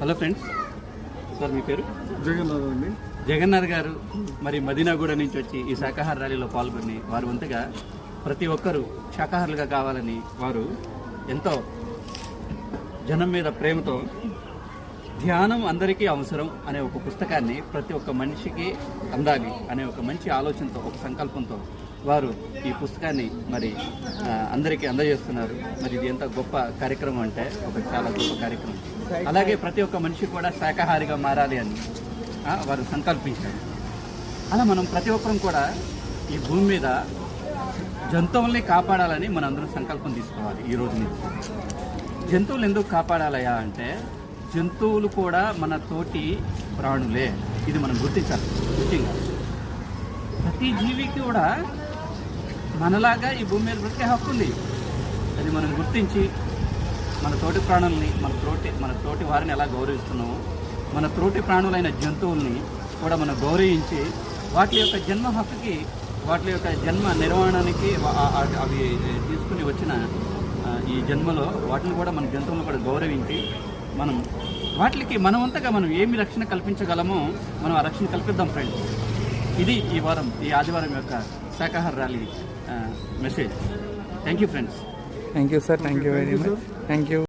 Hello friends, sir మీ పేరు? జగన్నాథ్ అండి. జగన్నాథ్ గారు మరి మదీనాగూడ నుంచి వచ్చి ఈ శాకాహార ర్యాలీలో పాల్గొని వారు వంతుగా ప్రతి ఒక్కరూ శాకాహారులుగా కావాలని వారు ఎంతో జనం మీద ప్రేమతో ధ్యానం అందరికీ అవసరం అనే ఒక పుస్తకాన్ని ప్రతి ఒక్క మనిషికి అందాలి అనే ఒక మంచి ఆలోచనతో, ఒక సంకల్పంతో వారు ఈ పుస్తకాన్ని మరి అందరికీ అందజేస్తున్నారు. మరి ఇది ఎంత గొప్ప కార్యక్రమం అంటే ఒక చాలా గొప్ప కార్యక్రమం. అలాగే ప్రతి ఒక్క మనిషి కూడా శాకాహారిగా మారాలి అని వారు సంకల్పించారు. అలా మనం ప్రతి ఒక్కరం కూడా ఈ భూమి మీద జంతువుల్ని కాపాడాలని మన అందరం సంకల్పం తీసుకోవాలి. ఈ రోజు నుంచి జంతువులు ఎందుకు కాపాడాలయా అంటే జంతువులు కూడా మన తోటి ప్రాణులే. ఇది మనం గుర్తించాలి. ముఖ్యంగా ప్రతి జీవికి కూడా మనలాగా ఈ భూమి మీద బ్రతికే హక్కు ఉంది. అది మనం గుర్తించి మన తోటి ప్రాణుల్ని, మన తోటి వారిని ఎలా గౌరవిస్తున్నామో మన తోటి ప్రాణులైన జంతువుల్ని కూడా మనం గౌరవించి వాటి యొక్క జన్మ హక్కుకి, వాటి యొక్క జన్మ నిర్వహణకి అవి తీసుకుని వచ్చిన ఈ జన్మలో వాటిని కూడా మన జంతువులను కూడా గౌరవించి మనం వాటికి మనవంతగా మనం ఏమి రక్షణ కల్పించగలమో మనం ఆ రక్షణ కల్పిద్దాం ఫ్రెండ్స్. ఇది ఈ ఆదివారం యొక్క శాకాహార rally message. Thank you friends. Thank you sir. Thank you very much. Thank you.